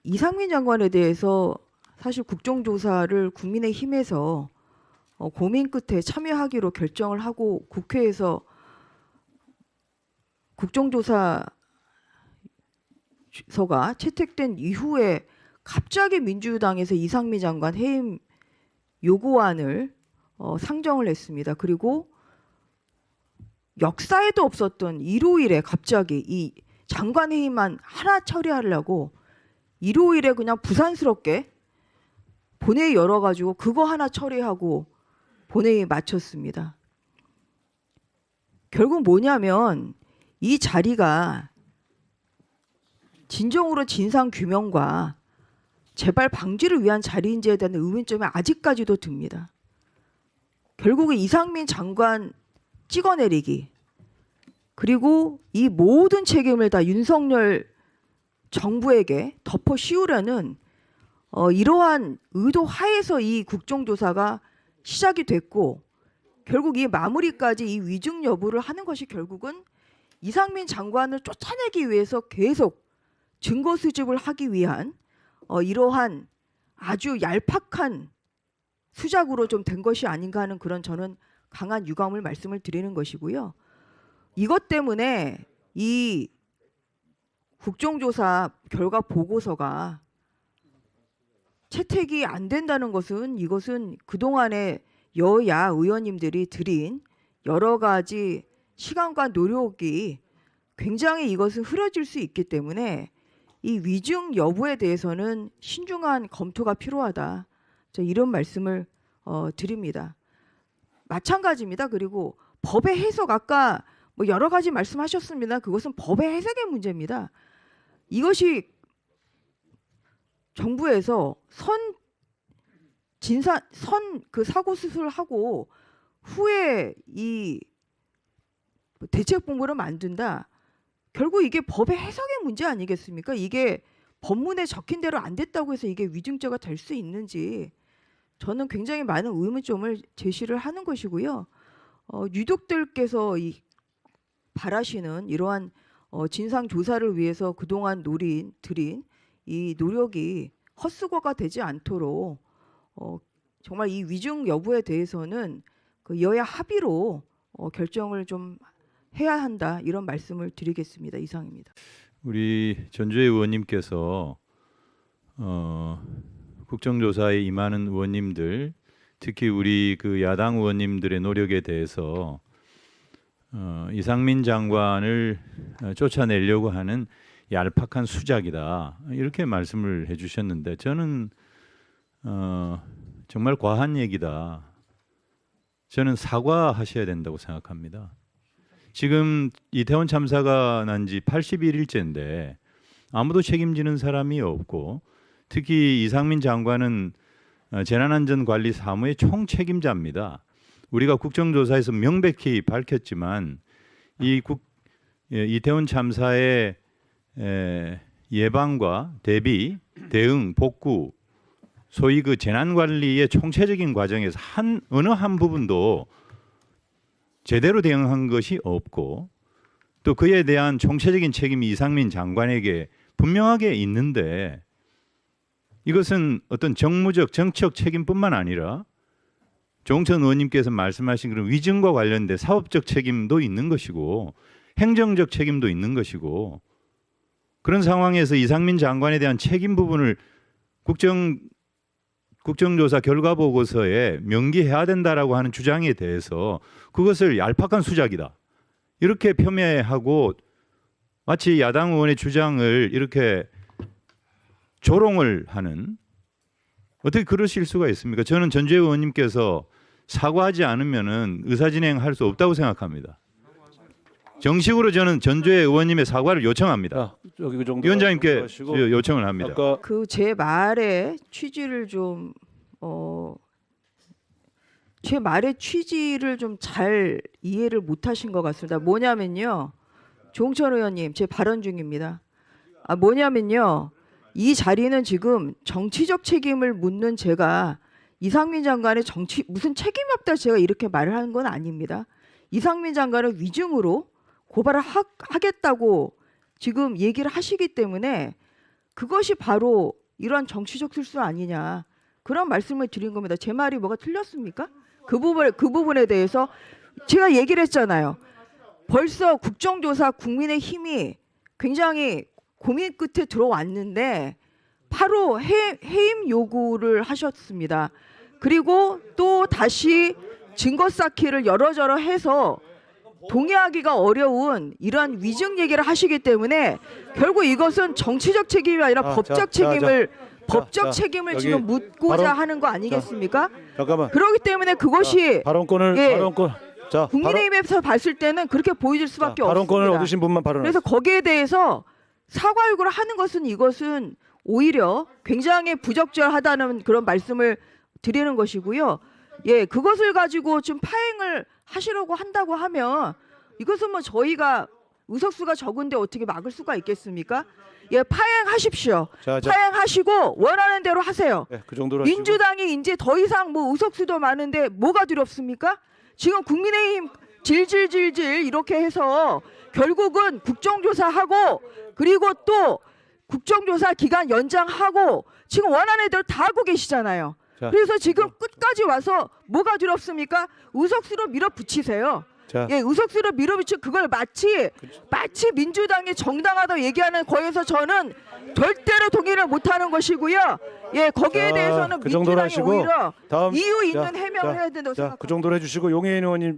이상민 장관에 대해서 사실 국정조사를 국민의힘에서 고민 끝에 참여하기로 결정을 하고 국회에서 국정조사서가 채택된 이후에 갑자기 민주당에서 이상민 장관 해임 요구안을 상정을 했습니다. 그리고 역사에도 없었던 일요일에 갑자기 이 장관 해임안 하나 처리하려고 일요일에 그냥 부산스럽게 본회의 열어가지고 그거 하나 처리하고 본회의 마쳤습니다. 결국 뭐냐면 이 자리가 진정으로 진상 규명과 재발 방지를 위한 자리인지에 대한 의문점이 아직까지도 듭니다. 결국은 이상민 장관 찍어내리기 그리고 이 모든 책임을 다 윤석열 정부에게 덮어 씌우려는 이러한 의도 하에서 이 국정조사가 시작이 됐고 결국 이 마무리까지 이 위증 여부를 하는 것이 결국은 이상민 장관을 쫓아내기 위해서 계속 증거 수집을 하기 위한 이러한 아주 얄팍한 수작으로 좀 된 것이 아닌가 하는 그런 저는 강한 유감을 말씀을 드리는 것이고요. 이것 때문에 이 국정조사 결과 보고서가 채택이 안 된다는 것은 이것은 그동안에 여야 의원님들이 드린 여러 가지 시간과 노력이 굉장히 이것은 흐려질 수 있기 때문에 이 위증 여부에 대해서는 신중한 검토가 필요하다. 이런 말씀을 드립니다. 마찬가지입니다. 그리고 법의 해석 아까 뭐 여러 가지 말씀하셨습니다. 그것은 법의 해석의 문제입니다. 이것이 정부에서 그 사고 수술하고 후에 이 대책본부를 만든다. 결국 이게 법의 해석의 문제 아니겠습니까? 이게 법문에 적힌 대로 안 됐다고 해서 이게 위증죄가 될 수 있는지 저는 굉장히 많은 의문점을 제시를 하는 것이고요. 유족들께서 바라시는 이러한 진상 조사를 위해서 그동안 드린 이 노력이 헛수고가 되지 않도록 정말 이 위증 여부에 대해서는 그 여야 합의로 결정을 좀 해야 한다 이런 말씀을 드리겠습니다. 이상입니다. 우리 전주혜 의원님께서 국정조사에 임하는 의원님들, 특히 우리 그 야당 의원님들의 노력에 대해서 이상민 장관을 쫓아내려고 하는 얄팍한 수작이다 이렇게 말씀을 해주셨는데 저는 정말 과한 얘기다. 저는 사과하셔야 된다고 생각합니다. 지금 이태원 참사가 난 지 81일째인데 아무도 책임지는 사람이 없고 특히 이상민 장관은 재난안전관리사무의 총책임자입니다. 우리가 국정조사에서 명백히 밝혔지만 이태원 참사의 예방과 대비, 대응, 복구 소위 그 재난관리의 총체적인 과정에서 어느 한 부분도 제대로 대응한 것이 없고 또 그에 대한 총체적인 책임이 이상민 장관에게 분명하게 있는데 이것은 어떤 정무적 정치적 책임뿐만 아니라 조홍천 의원님께서 말씀하신 그런 위증과 관련된 사업적 책임도 있는 것이고 행정적 책임도 있는 것이고 그런 상황에서 이상민 장관에 대한 책임 부분을 국정조사 결과 보고서에 명기해야 된다라고 하는 주장에 대해서 그것을 얄팍한 수작이다. 이렇게 폄훼하고 마치 야당 의원의 주장을 이렇게 조롱을 하는 어떻게 그러실 수가 있습니까? 저는 전주혜 의원님께서 사과하지 않으면은 의사진행할 수 없다고 생각합니다. 정식으로 저는 전주혜 의원님의 사과를 요청합니다. 위원장님께 요청을 합니다. 그 제 말의 취지를 좀 제 말의 취지를 좀 잘 이해를 못하신 것 같습니다. 뭐냐면요, 조홍천 의원님 제 발언 중입니다. 뭐냐면요, 이 자리는 지금 정치적 책임을 묻는 제가 이상민 장관의 무슨 책임이 없다 제가 이렇게 말을 하는 건 아닙니다. 이상민 장관을 위증으로 고발을 하겠다고 지금 얘기를 하시기 때문에 그것이 바로 이런 정치적 실수 아니냐 그런 말씀을 드린 겁니다. 제 말이 뭐가 틀렸습니까? 그 부분에 대해서 제가 얘기를 했잖아요. 벌써 국정조사 국민의힘이 굉장히 고민 끝에 들어왔는데 바로 해임 요구를 하셨습니다. 그리고 또 다시 증거 쌓기를 여러저러 해서 동의하기가 어려운 이런 위증 얘기를 하시기 때문에 결국 이것은 정치적 책임이 아니라 법적 책임을 여기 지금 묻고자 발언- 하는 거 아니겠습니까? 잠깐만. 그렇기 때문에 그것이 발언권을 예. 발언권. 자, 국민의힘에서 봤을 때는 그렇게 보여질 수밖에 발언권을 없습니다. 얻으신 분만 발언하세요. 그래서 거기에 대해서 사과 요구를 하는 것은 이것은 오히려 굉장히 부적절하다는 그런 말씀을 드리는 것이고요. 예, 그것을 가지고 좀 파행을 하시려고 한다고 하면 이것은 뭐 저희가 의석수가 적은데 어떻게 막을 수가 있겠습니까? 예, 파행하십시오. 자, 파행하시고 원하는 대로 하세요. 네, 그 정도로 하시고. 민주당이 이제 더 이상 뭐 의석수도 많은데 뭐가 두렵습니까? 지금 국민의힘 질질질질 이렇게 해서 결국은 국정조사하고 그리고 또 국정조사 기간 연장하고 지금 원하는 대로 다 하고 계시잖아요. 자, 그래서 지금 끝까지 와서 뭐가 두렵습니까? 의석수로 밀어붙이세요. 자, 예, 의석수로 밀어붙이고 그걸 마치 민주당이 정당하다고 얘기하는 거에서 저는 절대로 동의를 못하는 것이고요. 예, 거기에 자, 대해서는 그 정도로 민주당이 하시고 오히려 다음 이유 있는 자, 해명을 자, 해야 된다고 자, 생각합니다. 그 정도로 해주시고 용해인 의원님